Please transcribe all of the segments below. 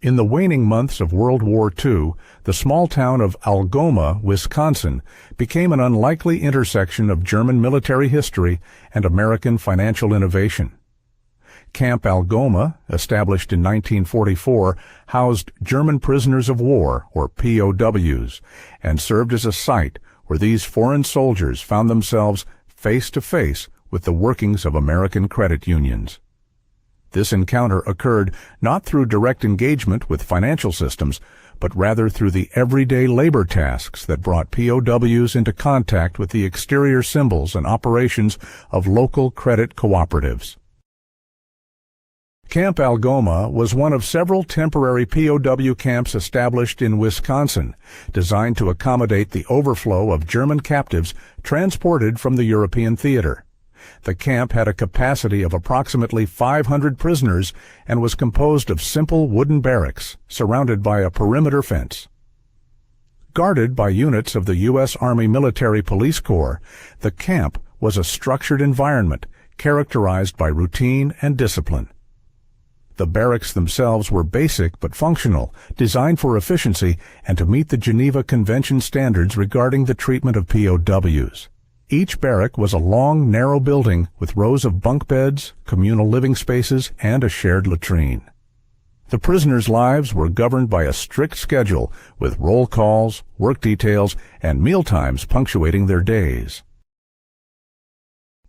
In the waning months of World War II, the small town of Algoma, Wisconsin, became an unlikely intersection of German military history and American financial innovation. Camp Algoma, established in 1944, housed German prisoners of war, or POWs, and served as a site where these foreign soldiers found themselves face to face with the workings of American credit unions. This encounter occurred not through direct engagement with financial systems, but rather through the everyday labor tasks that brought POWs into contact with the exterior symbols and operations of local credit cooperatives. Camp Algoma was one of several temporary POW camps established in Wisconsin, designed to accommodate the overflow of German captives transported from the European theater. The camp had a capacity of approximately 500 prisoners and was composed of simple wooden barracks surrounded by a perimeter fence. Guarded by units of the U.S. Army Military Police Corps, the camp was a structured environment characterized by routine and discipline. The barracks themselves were basic but functional, designed for efficiency and to meet the Geneva Convention standards regarding the treatment of POWs. Each barrack was a long, narrow building with rows of bunk beds, communal living spaces, and a shared latrine. The prisoners' lives were governed by a strict schedule with roll calls, work details, and mealtimes punctuating their days.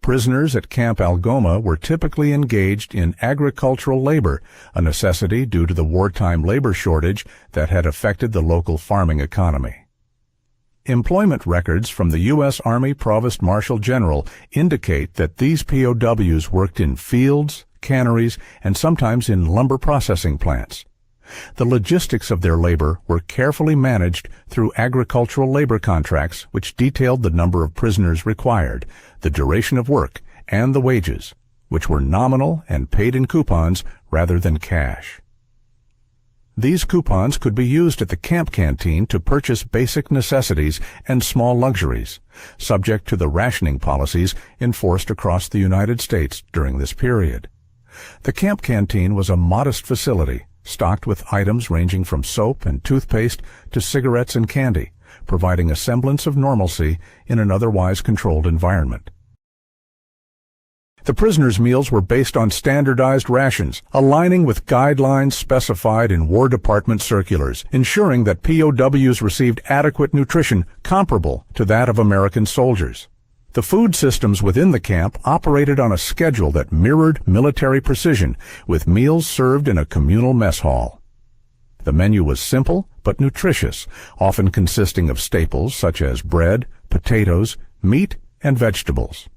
Prisoners at Camp Algoma were typically engaged in agricultural labor, a necessity due to the wartime labor shortage that had affected the local farming economy. Employment records from the U.S. Army Provost Marshal General indicate that these POWs worked in fields, canneries, and sometimes in lumber processing plants. The logistics of their labor were carefully managed through agricultural labor contracts which detailed the number of prisoners required, the duration of work, and the wages, which were nominal and paid in coupons rather than cash. These coupons could be used at the camp canteen to purchase basic necessities and small luxuries, subject to the rationing policies enforced across the United States during this period. The camp canteen was a modest facility, stocked with items ranging from soap and toothpaste to cigarettes and candy, providing a semblance of normalcy in an otherwise controlled environment. The prisoners' meals were based on standardized rations, aligning with guidelines specified in War Department circulars, ensuring that POWs received adequate nutrition comparable to that of American soldiers. The food systems within the camp operated on a schedule that mirrored military precision, with meals served in a communal mess hall. The menu was simple but nutritious, often consisting of staples such as bread, potatoes, meat, and vegetables.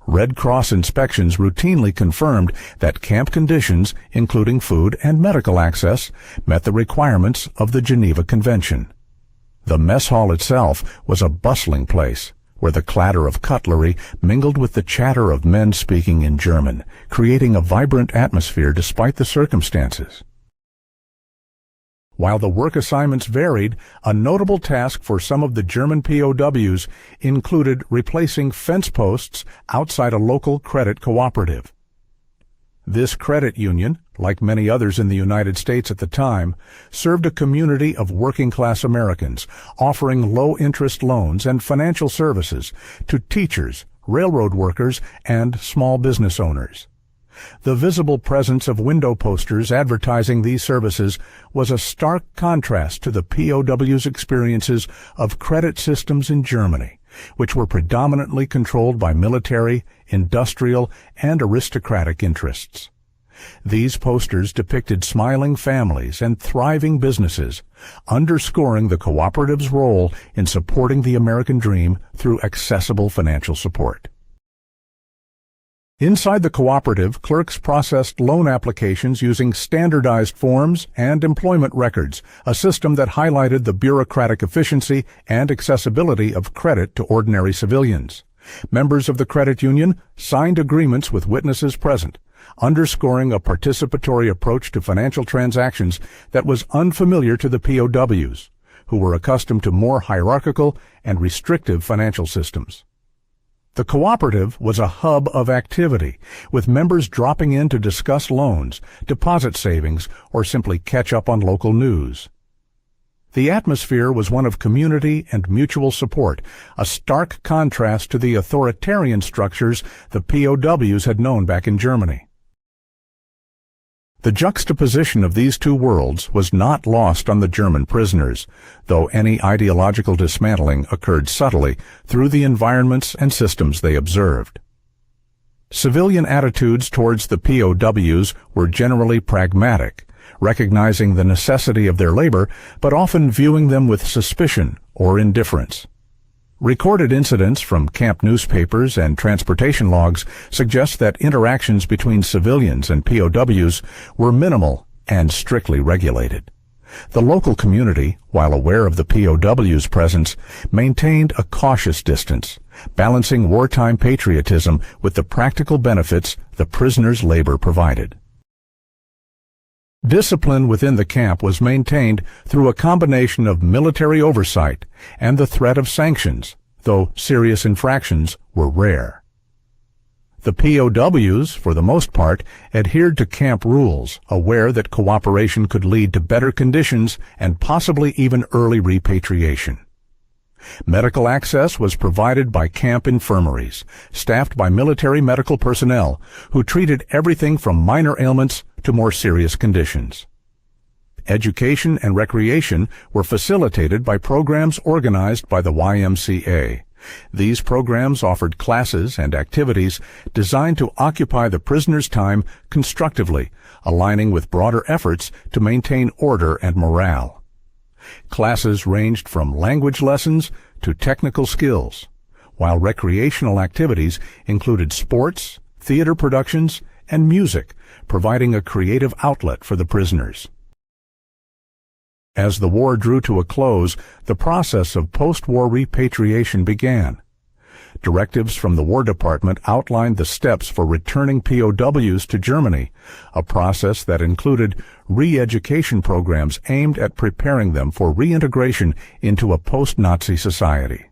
Red Cross inspections routinely confirmed that camp conditions, including food and medical access, met the requirements of the Geneva Convention. The mess hall itself was a bustling place, where the clatter of cutlery mingled with the chatter of men speaking in German, creating a vibrant atmosphere despite the circumstances. While the work assignments varied, a notable task for some of the German POWs included replacing fence posts outside a local credit cooperative. This credit union, like many others in the United States at the time, served a community of working-class Americans, offering low-interest loans and financial services to teachers, railroad workers, and small business owners. The visible presence of window posters advertising these services was a stark contrast to the POWs' experiences of credit systems in Germany, which were predominantly controlled by military, industrial, and aristocratic interests. These posters depicted smiling families and thriving businesses, underscoring the cooperative's role in supporting the American dream through accessible financial support. Inside the cooperative, clerks processed loan applications using standardized forms and employment records, a system that highlighted the bureaucratic efficiency and accessibility of credit to ordinary civilians. Members of the credit union signed agreements with witnesses present, underscoring a participatory approach to financial transactions that was unfamiliar to the POWs, who were accustomed to more hierarchical and restrictive financial systems. The cooperative was a hub of activity, with members dropping in to discuss loans, deposit savings, or simply catch up on local news. The atmosphere was one of community and mutual support, a stark contrast to the authoritarian structures the POWs had known back in Germany. The juxtaposition of these two worlds was not lost on the German prisoners, though any ideological dismantling occurred subtly through the environments and systems they observed. Civilian attitudes towards the POWs were generally pragmatic, recognizing the necessity of their labor, but often viewing them with suspicion or indifference. Recorded incidents from camp newspapers and transportation logs suggest that interactions between civilians and POWs were minimal and strictly regulated. The local community, while aware of the POWs' presence, maintained a cautious distance, balancing wartime patriotism with the practical benefits the prisoners' labor provided. Discipline within the camp was maintained through a combination of military oversight and the threat of sanctions, though serious infractions were rare. The POWs, for the most part, adhered to camp rules, aware that cooperation could lead to better conditions and possibly even early repatriation. Medical access was provided by camp infirmaries, staffed by military medical personnel, who treated everything from minor ailments to more serious conditions. Education and recreation were facilitated by programs organized by the YMCA. These programs offered classes and activities designed to occupy the prisoners' time constructively, aligning with broader efforts to maintain order and morale. Classes ranged from language lessons to technical skills, while recreational activities included sports, theater productions, and music, providing a creative outlet for the prisoners. As the war drew to a close, the process of post-war repatriation began. Directives from the War Department outlined the steps for returning POWs to Germany, a process that included re-education programs aimed at preparing them for reintegration into a post-Nazi society.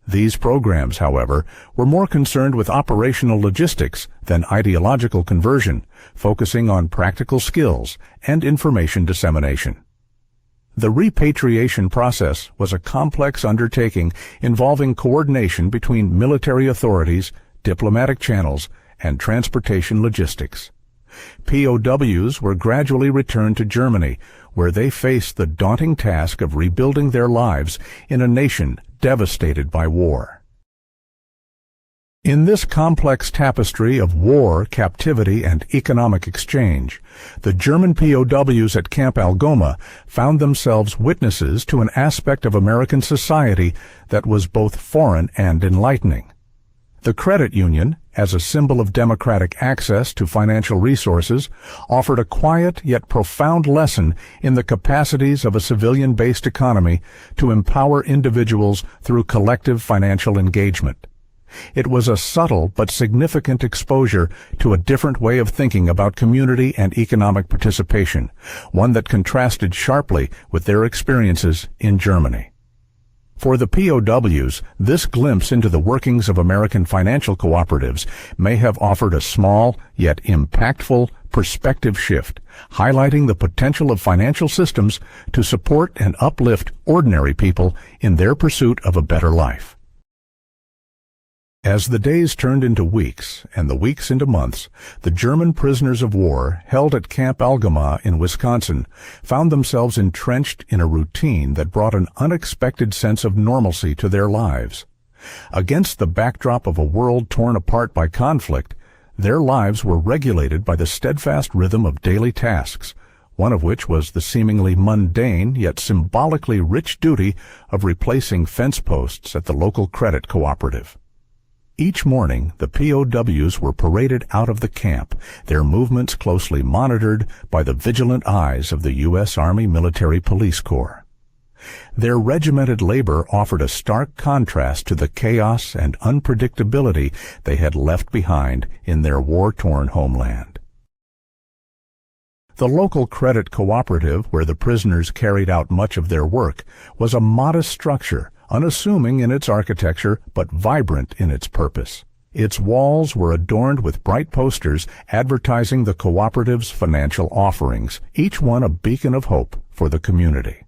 These programs, however, were more concerned with operational logistics than ideological conversion, focusing on practical skills and information dissemination. The repatriation process was a complex undertaking involving coordination between military authorities, diplomatic channels, and transportation logistics. POWs were gradually returned to Germany, where they faced the daunting task of rebuilding their lives in a nation devastated by war. In this complex tapestry of war, captivity, and economic exchange, the German POWs at Camp Algoma found themselves witnesses to an aspect of American society that was both foreign and enlightening. The credit union, as a symbol of democratic access to financial resources, offered a quiet yet profound lesson in the capacities of a civilian-based economy to empower individuals through collective financial engagement. It was a subtle but significant exposure to a different way of thinking about community and economic participation, one that contrasted sharply with their experiences in Germany. For the POWs, this glimpse into the workings of American financial cooperatives may have offered a small yet impactful perspective shift, highlighting the potential of financial systems to support and uplift ordinary people in their pursuit of a better life. As the days turned into weeks and the weeks into months, the German prisoners of war held at Camp Algoma in Wisconsin found themselves entrenched in a routine that brought an unexpected sense of normalcy to their lives. Against the backdrop of a world torn apart by conflict, their lives were regulated by the steadfast rhythm of daily tasks, one of which was the seemingly mundane yet symbolically rich duty of replacing fence posts at the local credit cooperative. Each morning, the POWs were paraded out of the camp, their movements closely monitored by the vigilant eyes of the U.S. Army Military Police Corps. Their regimented labor offered a stark contrast to the chaos and unpredictability they had left behind in their war-torn homeland. The local credit cooperative where the prisoners carried out much of their work was a modest structure unassuming in its architecture but vibrant in its purpose. Its walls were adorned with bright posters advertising the cooperative's financial offerings, each one a beacon of hope for the community.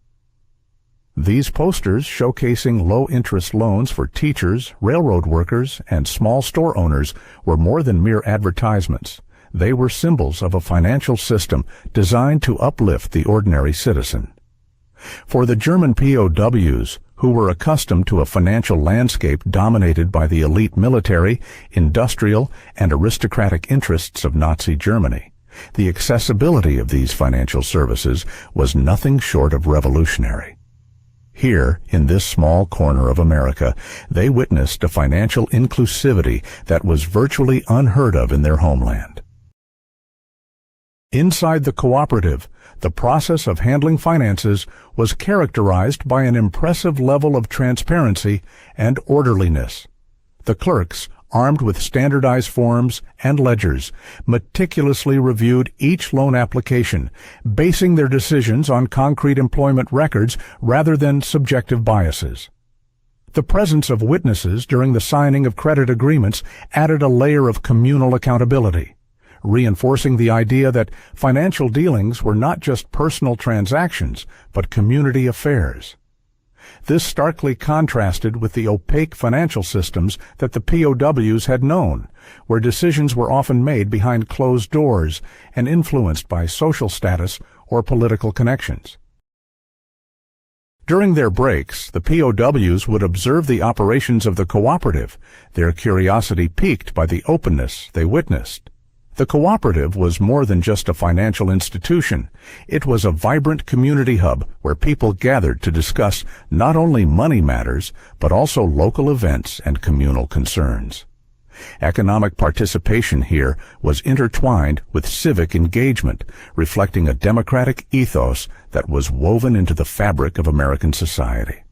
These posters, showcasing low-interest loans for teachers, railroad workers, and small store owners, were more than mere advertisements. They were symbols of a financial system designed to uplift the ordinary citizen. For the German POWs, who were accustomed to a financial landscape dominated by the elite military, industrial, and aristocratic interests of Nazi Germany, the accessibility of these financial services was nothing short of revolutionary. Here, in this small corner of America, they witnessed a financial inclusivity that was virtually unheard of in their homeland. Inside the cooperative, the process of handling finances was characterized by an impressive level of transparency and orderliness. The clerks, armed with standardized forms and ledgers, meticulously reviewed each loan application, basing their decisions on concrete employment records rather than subjective biases. The presence of witnesses during the signing of credit agreements added a layer of communal accountability, reinforcing the idea that financial dealings were not just personal transactions, but community affairs. This starkly contrasted with the opaque financial systems that the POWs had known, where decisions were often made behind closed doors and influenced by social status or political connections. During their breaks, the POWs would observe the operations of the cooperative, their curiosity piqued by the openness they witnessed. The cooperative was more than just a financial institution. It was a vibrant community hub where people gathered to discuss not only money matters, but also local events and communal concerns. Economic participation here was intertwined with civic engagement, reflecting a democratic ethos that was woven into the fabric of American society.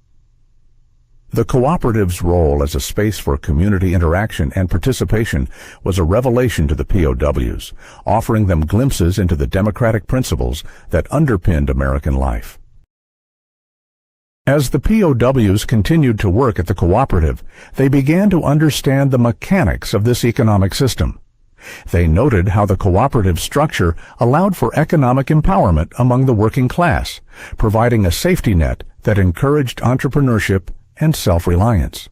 The cooperative's role as a space for community interaction and participation was a revelation to the POWs, offering them glimpses into the democratic principles that underpinned American life. As the POWs continued to work at the cooperative, they began to understand the mechanics of this economic system. They noted how the cooperative structure allowed for economic empowerment among the working class, providing a safety net that encouraged entrepreneurship and self-reliance.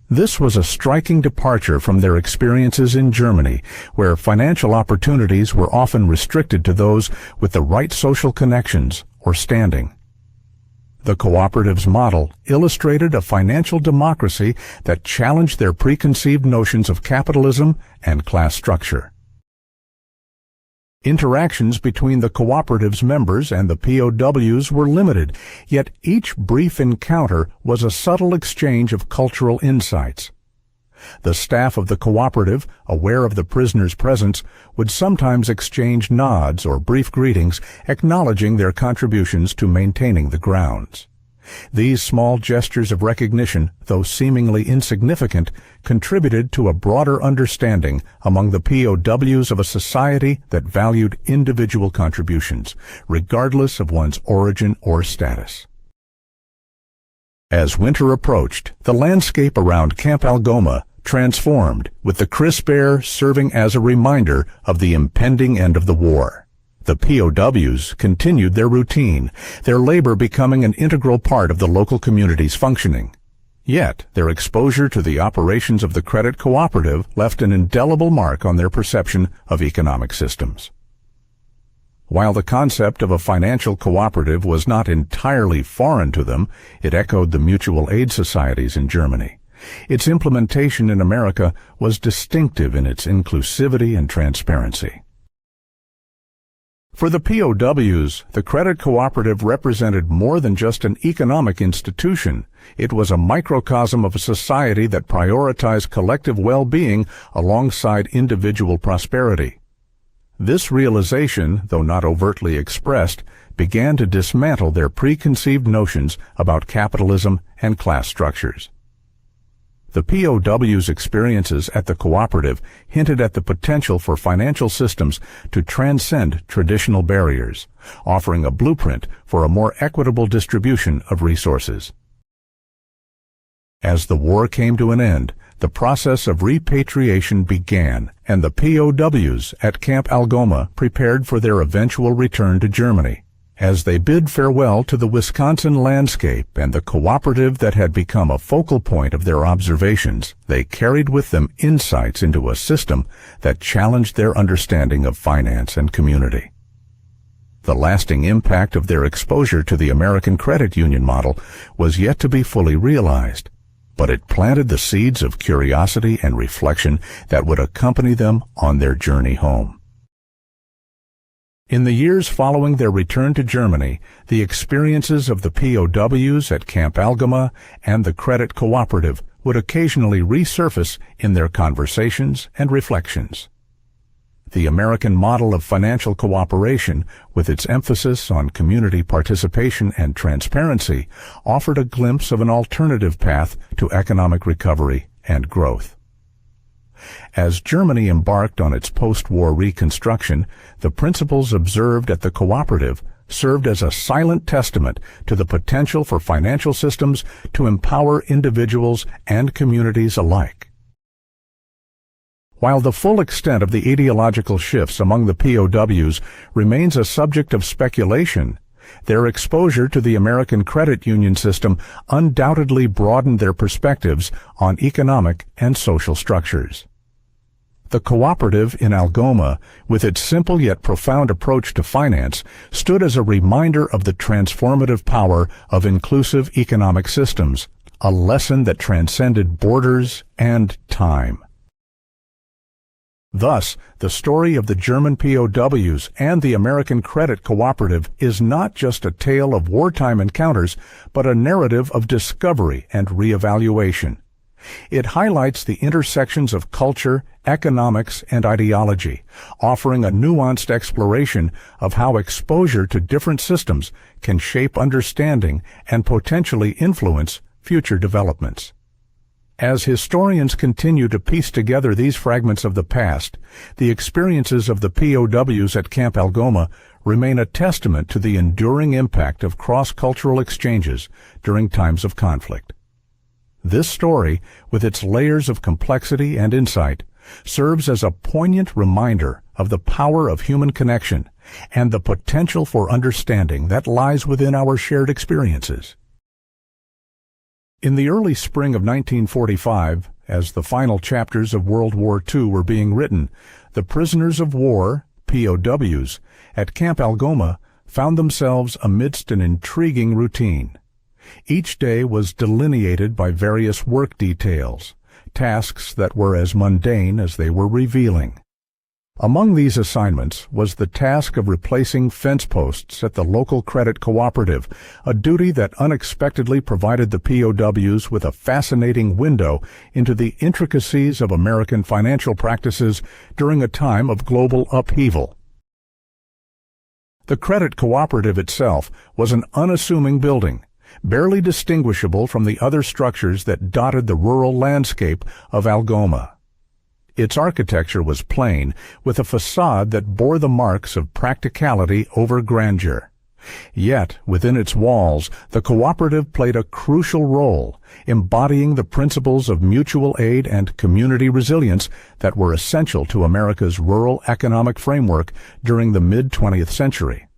This was a striking departure from their experiences in Germany, where financial opportunities were often restricted to those with the right social connections or standing. The cooperative's model illustrated a financial democracy that challenged their preconceived notions of capitalism and class structure. Interactions between the cooperative's members and the POWs were limited, yet each brief encounter was a subtle exchange of cultural insights. The staff of the cooperative, aware of the prisoners' presence, would sometimes exchange nods or brief greetings, acknowledging their contributions to maintaining the grounds. These small gestures of recognition, though seemingly insignificant, contributed to a broader understanding among the POWs of a society that valued individual contributions, regardless of one's origin or status. As winter approached, the landscape around Camp Algoma transformed, with the crisp air serving as a reminder of the impending end of the war. The POWs continued their routine, their labor becoming an integral part of the local community's functioning. Yet, their exposure to the operations of the credit cooperative left an indelible mark on their perception of economic systems. While the concept of a financial cooperative was not entirely foreign to them, it echoed the mutual aid societies in Germany. Its implementation in America was distinctive in its inclusivity and transparency. For the POWs, the credit cooperative represented more than just an economic institution. It was a microcosm of a society that prioritized collective well-being alongside individual prosperity. This realization, though not overtly expressed, began to dismantle their preconceived notions about capitalism and class structures. The POWs' experiences at the cooperative hinted at the potential for financial systems to transcend traditional barriers, offering a blueprint for a more equitable distribution of resources. As the war came to an end, the process of repatriation began, and the POWs at Camp Algoma prepared for their eventual return to Germany. As they bid farewell to the Wisconsin landscape and the cooperative that had become a focal point of their observations, they carried with them insights into a system that challenged their understanding of finance and community. The lasting impact of their exposure to the American credit union model was yet to be fully realized, but it planted the seeds of curiosity and reflection that would accompany them on their journey home. In the years following their return to Germany, the experiences of the POWs at Camp Algoma and the credit cooperative would occasionally resurface in their conversations and reflections. The American model of financial cooperation, with its emphasis on community participation and transparency, offered a glimpse of an alternative path to economic recovery and growth. As Germany embarked on its post-war reconstruction, the principles observed at the cooperative served as a silent testament to the potential for financial systems to empower individuals and communities alike. While the full extent of the ideological shifts among the POWs remains a subject of speculation, their exposure to the American credit union system undoubtedly broadened their perspectives on economic and social structures. The cooperative in Algoma, with its simple yet profound approach to finance, stood as a reminder of the transformative power of inclusive economic systems, a lesson that transcended borders and time. Thus, the story of the German POWs and the American Credit Cooperative is not just a tale of wartime encounters, but a narrative of discovery and reevaluation. It highlights the intersections of culture, economics, and ideology, offering a nuanced exploration of how exposure to different systems can shape understanding and potentially influence future developments. As historians continue to piece together these fragments of the past, the experiences of the POWs at Camp Algoma remain a testament to the enduring impact of cross-cultural exchanges during times of conflict. This story, with its layers of complexity and insight, serves as a poignant reminder of the power of human connection and the potential for understanding that lies within our shared experiences. In the early spring of 1945, as the final chapters of World War II were being written, the prisoners of war, POWs, at Camp Algoma found themselves amidst an intriguing routine. Each day was delineated by various work details, tasks that were as mundane as they were revealing. Among these assignments was the task of replacing fence posts at the local credit cooperative, a duty that unexpectedly provided the POWs with a fascinating window into the intricacies of American financial practices during a time of global upheaval. The credit cooperative itself was an unassuming building, barely distinguishable from the other structures that dotted the rural landscape of Algoma. Its architecture was plain, with a facade that bore the marks of practicality over grandeur. Yet, within its walls, the cooperative played a crucial role, embodying the principles of mutual aid and community resilience that were essential to America's rural economic framework during the mid-20th century.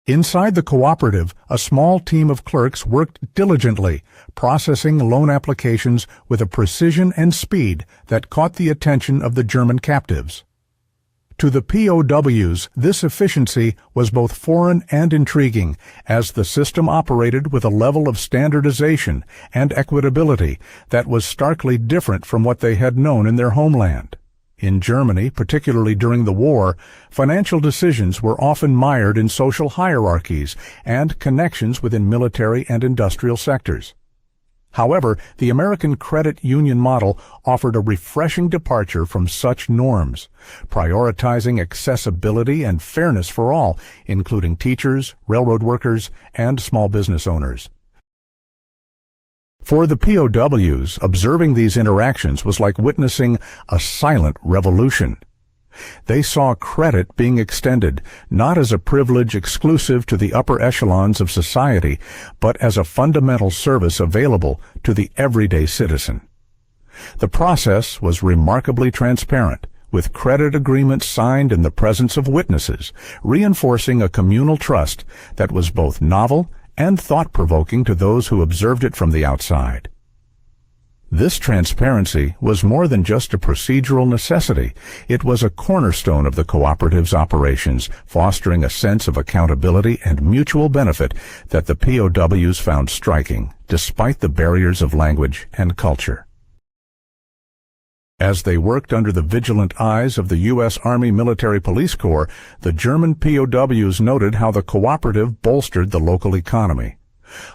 Inside the cooperative, a small team of clerks worked diligently, processing loan applications with a precision and speed that caught the attention of the German captives. To the POWs, this efficiency was both foreign and intriguing, as the system operated with a level of standardization and equitability that was starkly different from what they had known in their homeland. In Germany, particularly during the war, financial decisions were often mired in social hierarchies and connections within military and industrial sectors. However, the American credit union model offered a refreshing departure from such norms, prioritizing accessibility and fairness for all, including teachers, railroad workers, and small business owners. For the POWs, observing these interactions was like witnessing a silent revolution. They saw credit being extended not as a privilege exclusive to the upper echelons of society, but as a fundamental service available to the everyday citizen. The process was remarkably transparent, with credit agreements signed in the presence of witnesses, reinforcing a communal trust that was both novel and thought-provoking to those who observed it from the outside. This transparency was more than just a procedural necessity. It was a cornerstone of the cooperative's operations, fostering a sense of accountability and mutual benefit that the POWs found striking, despite the barriers of language and culture. As they worked under the vigilant eyes of the U.S. Army Military Police Corps, the German POWs noted how the cooperative bolstered the local economy.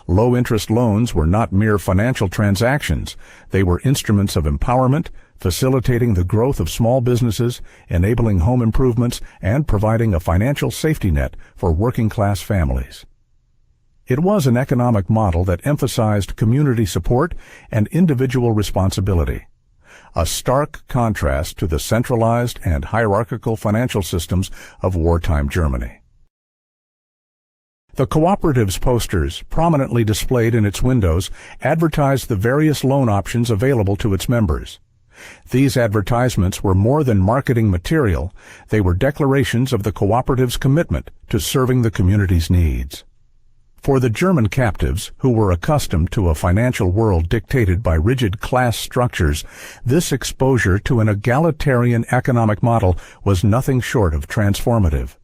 Low-interest loans were not mere financial transactions. They were instruments of empowerment, facilitating the growth of small businesses, enabling home improvements, and providing a financial safety net for working-class families. It was an economic model that emphasized community support and individual responsibility, a stark contrast to the centralized and hierarchical financial systems of wartime Germany. The cooperative's posters, prominently displayed in its windows, advertised the various loan options available to its members. These advertisements were more than marketing material. They were declarations of the cooperative's commitment to serving the community's needs. For the German captives, who were accustomed to a financial world dictated by rigid class structures, this exposure to an egalitarian economic model was nothing short of transformative.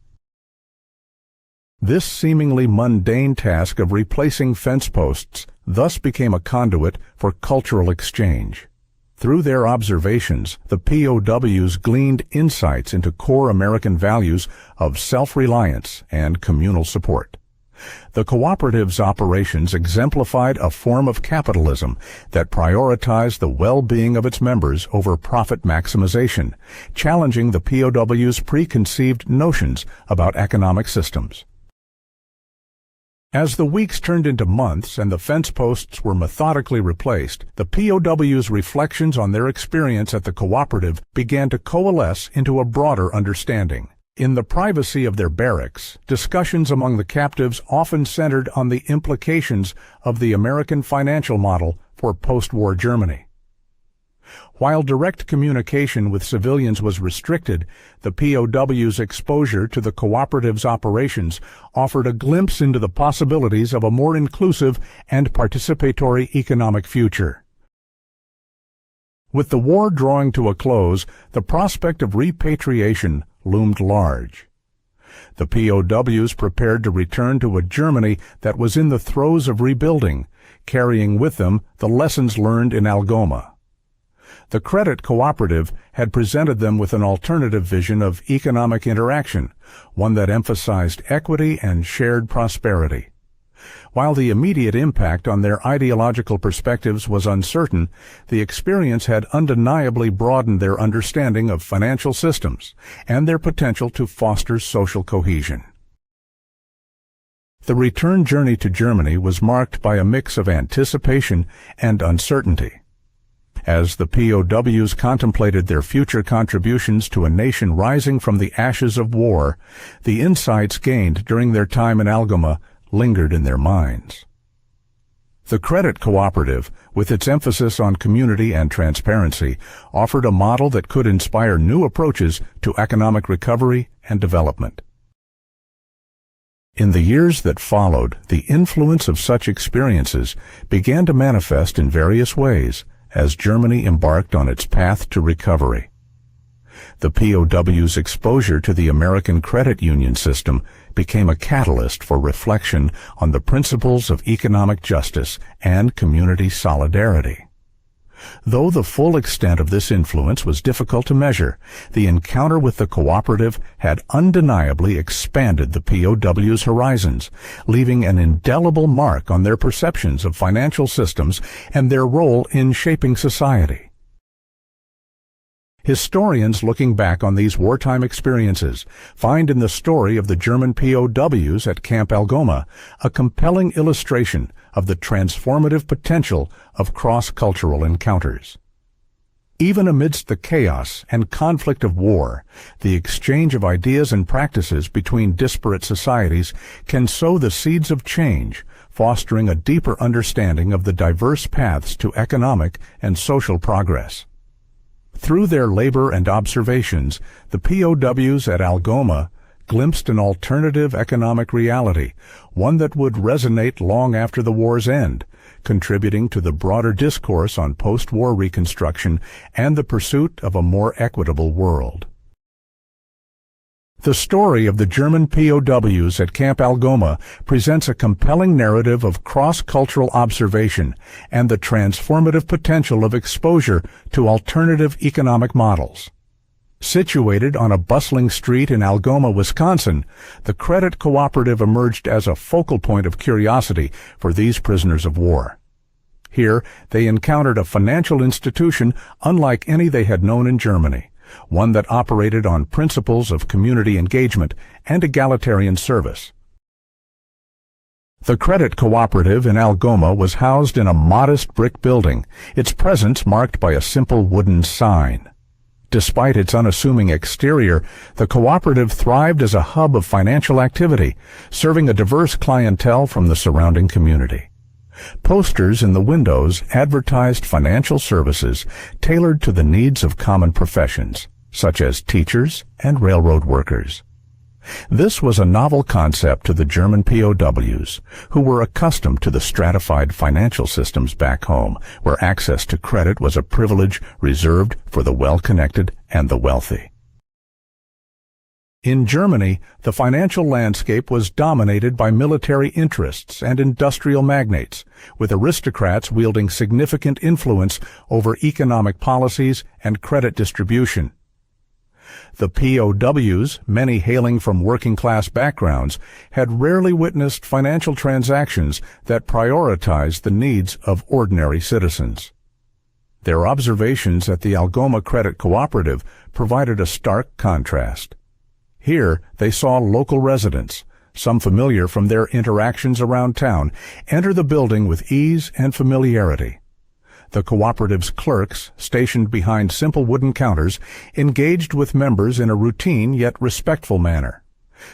This seemingly mundane task of replacing fence posts thus became a conduit for cultural exchange. Through their observations, the POWs gleaned insights into core American values of self-reliance and communal support. The cooperative's operations exemplified a form of capitalism that prioritized the well-being of its members over profit maximization, challenging the POWs' preconceived notions about economic systems. As the weeks turned into months and the fence posts were methodically replaced, the POWs' reflections on their experience at the cooperative began to coalesce into a broader understanding. In the privacy of their barracks, discussions among the captives often centered on the implications of the American financial model for post-war Germany. While direct communication with civilians was restricted, the POW's exposure to the cooperative's operations offered a glimpse into the possibilities of a more inclusive and participatory economic future. With the war drawing to a close, the prospect of repatriation loomed large. The POWs prepared to return to a Germany that was in the throes of rebuilding, carrying with them the lessons learned in Algoma. The credit cooperative had presented them with an alternative vision of economic interaction, one that emphasized equity and shared prosperity. While the immediate impact on their ideological perspectives was uncertain, the experience had undeniably broadened their understanding of financial systems and their potential to foster social cohesion. The return journey to Germany was marked by a mix of anticipation and uncertainty. As the POWs contemplated their future contributions to a nation rising from the ashes of war, the insights gained during their time in Algoma lingered in their minds. The credit cooperative, with its emphasis on community and transparency, offered a model that could inspire new approaches to economic recovery and development. In the years that followed, the influence of such experiences began to manifest in various ways as Germany embarked on its path to recovery. The POW's exposure to the American credit union system became a catalyst for reflection on the principles of economic justice and community solidarity. Though the full extent of this influence was difficult to measure, the encounter with the cooperative had undeniably expanded the POW's horizons, leaving an indelible mark on their perceptions of financial systems and their role in shaping society. Historians looking back on these wartime experiences find in the story of the German POWs at Camp Algoma a compelling illustration of the transformative potential of cross-cultural encounters. Even amidst the chaos and conflict of war, the exchange of ideas and practices between disparate societies can sow the seeds of change, fostering a deeper understanding of the diverse paths to economic and social progress. Through their labor and observations, the POWs at Algoma glimpsed an alternative economic reality, one that would resonate long after the war's end, contributing to the broader discourse on post-war reconstruction and the pursuit of a more equitable world. The story of the German POWs at Camp Algoma presents a compelling narrative of cross-cultural observation and the transformative potential of exposure to alternative economic models. Situated on a bustling street in Algoma, Wisconsin, the credit cooperative emerged as a focal point of curiosity for these prisoners of war. Here, they encountered a financial institution unlike any they had known in Germany, one that operated on principles of community engagement and egalitarian service. The credit cooperative in Algoma was housed in a modest brick building, its presence marked by a simple wooden sign. Despite its unassuming exterior, the cooperative thrived as a hub of financial activity, serving a diverse clientele from the surrounding community. Posters in the windows advertised financial services tailored to the needs of common professions, such as teachers and railroad workers. This was a novel concept to the German POWs, who were accustomed to the stratified financial systems back home, where access to credit was a privilege reserved for the well-connected and the wealthy. In Germany, the financial landscape was dominated by military interests and industrial magnates, with aristocrats wielding significant influence over economic policies and credit distribution. The POWs, many hailing from working-class backgrounds, had rarely witnessed financial transactions that prioritized the needs of ordinary citizens. Their observations at the Algoma Credit Cooperative provided a stark contrast. Here, they saw local residents, some familiar from their interactions around town, enter the building with ease and familiarity. The cooperative's clerks, stationed behind simple wooden counters, engaged with members in a routine yet respectful manner.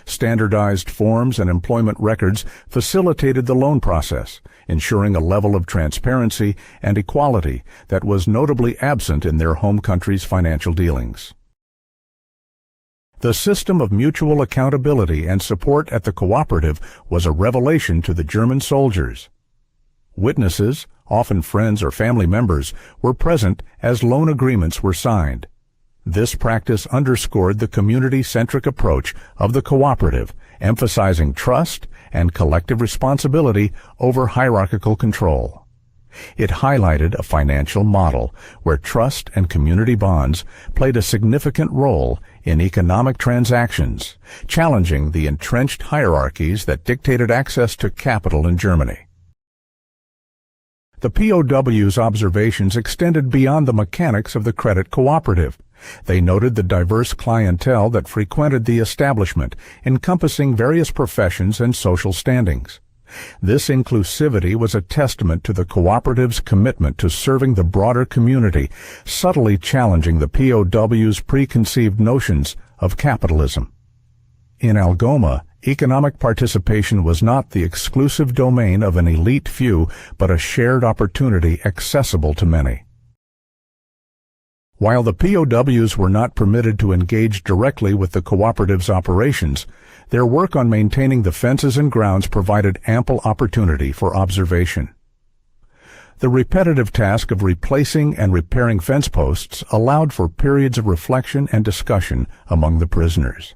Standardized forms and employment records facilitated the loan process, ensuring a level of transparency and equality that was notably absent in their home country's financial dealings. The system of mutual accountability and support at the cooperative was a revelation to the German soldiers. Witnesses, often friends or family members, were present as loan agreements were signed. This practice underscored the community-centric approach of the cooperative, emphasizing trust and collective responsibility over hierarchical control. It highlighted a financial model where trust and community bonds played a significant role in economic transactions, challenging the entrenched hierarchies that dictated access to capital in Germany. The POW's observations extended beyond the mechanics of the credit cooperative. They noted the diverse clientele that frequented the establishment, encompassing various professions and social standings. This inclusivity was a testament to the cooperative's commitment to serving the broader community, subtly challenging the POW's preconceived notions of capitalism. In Algoma, economic participation was not the exclusive domain of an elite few, but a shared opportunity accessible to many. While the POWs were not permitted to engage directly with the cooperative's operations, their work on maintaining the fences and grounds provided ample opportunity for observation. The repetitive task of replacing and repairing fence posts allowed for periods of reflection and discussion among the prisoners.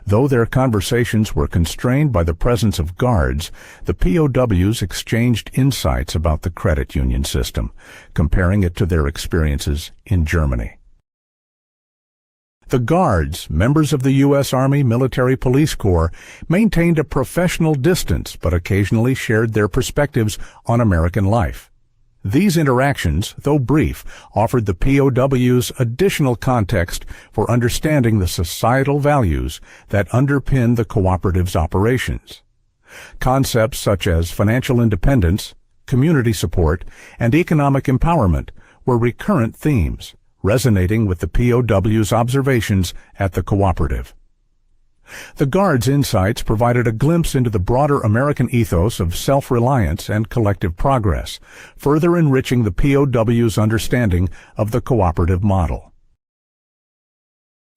Though their conversations were constrained by the presence of guards, the POWs exchanged insights about the credit union system, comparing it to their experiences in Germany. The guards, members of the U.S. Army Military Police Corps, maintained a professional distance but occasionally shared their perspectives on American life. These interactions, though brief, offered the POWs additional context for understanding the societal values that underpin the cooperative's operations. Concepts such as financial independence, community support, and economic empowerment were recurrent themes, resonating with the POW's observations at the cooperative. The Guard's insights provided a glimpse into the broader American ethos of self-reliance and collective progress, further enriching the POW's understanding of the cooperative model.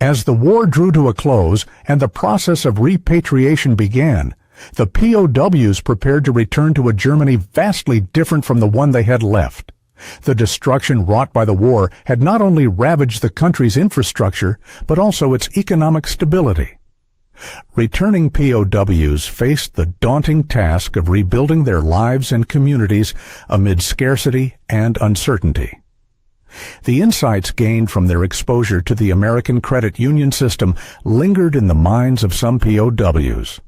As the war drew to a close and the process of repatriation began, the POWs prepared to return to a Germany vastly different from the one they had left. The destruction wrought by the war had not only ravaged the country's infrastructure, but also its economic stability. Returning POWs faced the daunting task of rebuilding their lives and communities amid scarcity and uncertainty. The insights gained from their exposure to the American credit union system lingered in the minds of some POWs.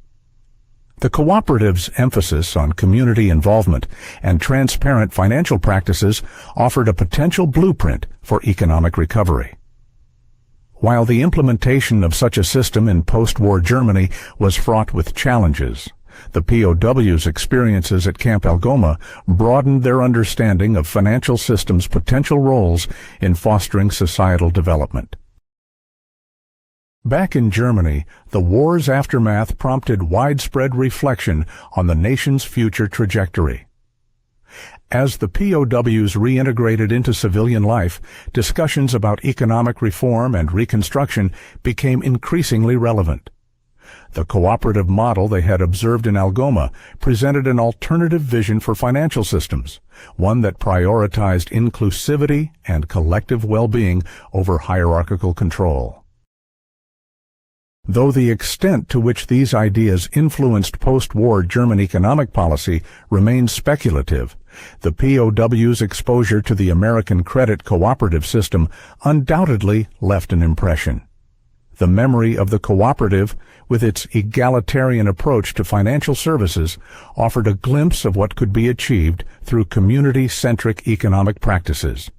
The cooperative's emphasis on community involvement and transparent financial practices offered a potential blueprint for economic recovery. While the implementation of such a system in post-war Germany was fraught with challenges, the POW's experiences at Camp Algoma broadened their understanding of financial systems' potential roles in fostering societal development. Back in Germany, the war's aftermath prompted widespread reflection on the nation's future trajectory. As the POWs reintegrated into civilian life, discussions about economic reform and reconstruction became increasingly relevant. The cooperative model they had observed in Algoma presented an alternative vision for financial systems, one that prioritized inclusivity and collective well-being over hierarchical control. Though the extent to which these ideas influenced post-war German economic policy remains speculative, the POW's exposure to the American credit cooperative system undoubtedly left an impression. The memory of the cooperative, with its egalitarian approach to financial services, offered a glimpse of what could be achieved through community-centric economic practices.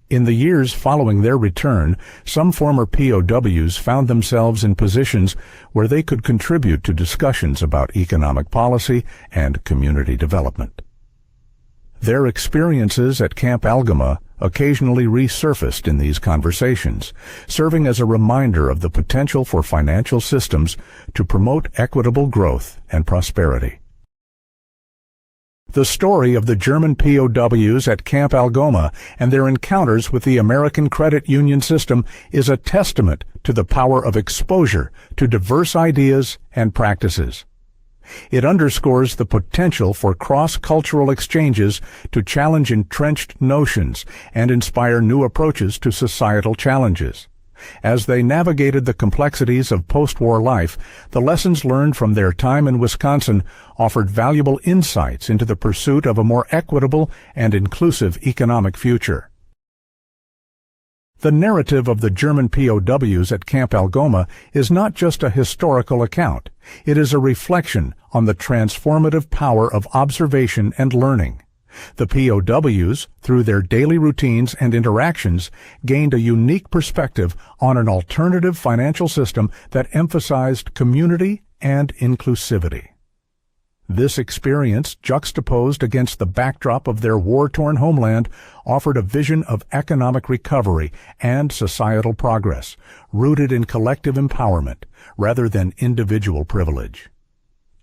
In the years following their return, some former POWs found themselves in positions where they could contribute to discussions about economic policy and community development. Their experiences at Camp Algoma occasionally resurfaced in these conversations, serving as a reminder of the potential for financial systems to promote equitable growth and prosperity. The story of the German POWs at Camp Algoma and their encounters with the American credit union system is a testament to the power of exposure to diverse ideas and practices. It underscores the potential for cross-cultural exchanges to challenge entrenched notions and inspire new approaches to societal challenges. As they navigated the complexities of post-war life, the lessons learned from their time in Wisconsin offered valuable insights into the pursuit of a more equitable and inclusive economic future. The narrative of the German POWs at Camp Algoma is not just a historical account. It is a reflection on the transformative power of observation and learning. The POWs, through their daily routines and interactions, gained a unique perspective on an alternative financial system that emphasized community and inclusivity. This experience, juxtaposed against the backdrop of their war-torn homeland, offered a vision of economic recovery and societal progress, rooted in collective empowerment rather than individual privilege.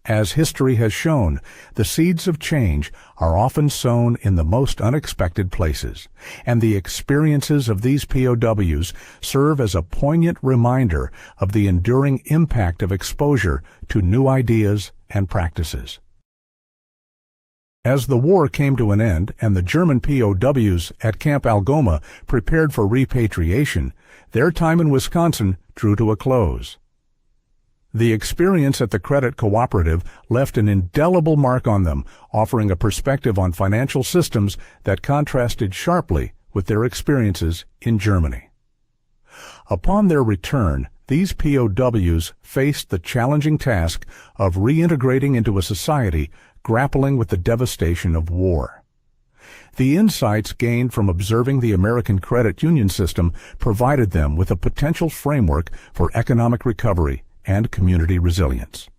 As history has shown, the seeds of change are often sown in the most unexpected places, and the experiences of these POWs serve as a poignant reminder of the enduring impact of exposure to new ideas and practices. As the war came to an end and the German POWs at Camp Algoma prepared for repatriation, their time in Wisconsin drew to a close. The experience at the credit cooperative left an indelible mark on them, offering a perspective on financial systems that contrasted sharply with their experiences in Germany. Upon their return, these POWs faced the challenging task of reintegrating into a society grappling with the devastation of war. The insights gained from observing the American credit union system provided them with a potential framework for economic recovery and community resilience.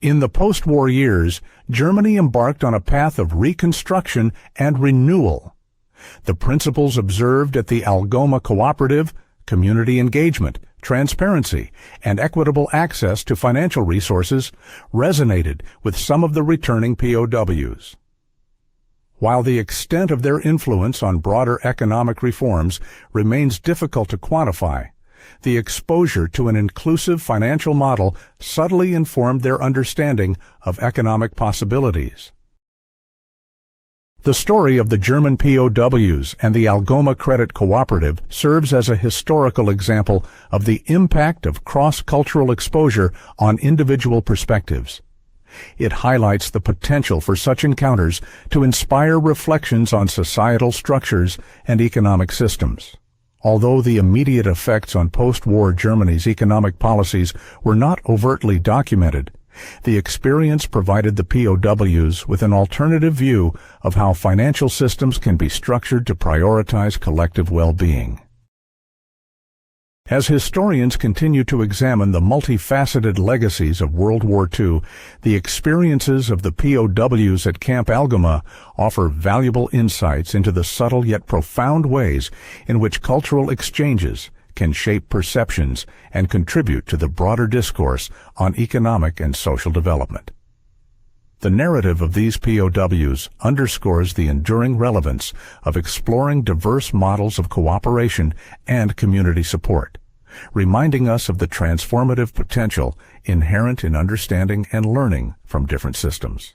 In the post-war years, Germany embarked on a path of reconstruction and renewal. The principles observed at the Algoma cooperative, community engagement, transparency, and equitable access to financial resources resonated with some of the returning POWs. While the extent of their influence on broader economic reforms remains difficult to quantify, the exposure to an inclusive financial model subtly informed their understanding of economic possibilities. The story of the German POWs and the Algoma Credit Cooperative serves as a historical example of the impact of cross-cultural exposure on individual perspectives. It highlights the potential for such encounters to inspire reflections on societal structures and economic systems. Although the immediate effects on post-war Germany's economic policies were not overtly documented, the experience provided the POWs with an alternative view of how financial systems can be structured to prioritize collective well-being. As historians continue to examine the multifaceted legacies of World War II, the experiences of the POWs at Camp Algoma offer valuable insights into the subtle yet profound ways in which cultural exchanges can shape perceptions and contribute to the broader discourse on economic and social development. The narrative of these POWs underscores the enduring relevance of exploring diverse models of cooperation and community support, reminding us of the transformative potential inherent in understanding and learning from different systems.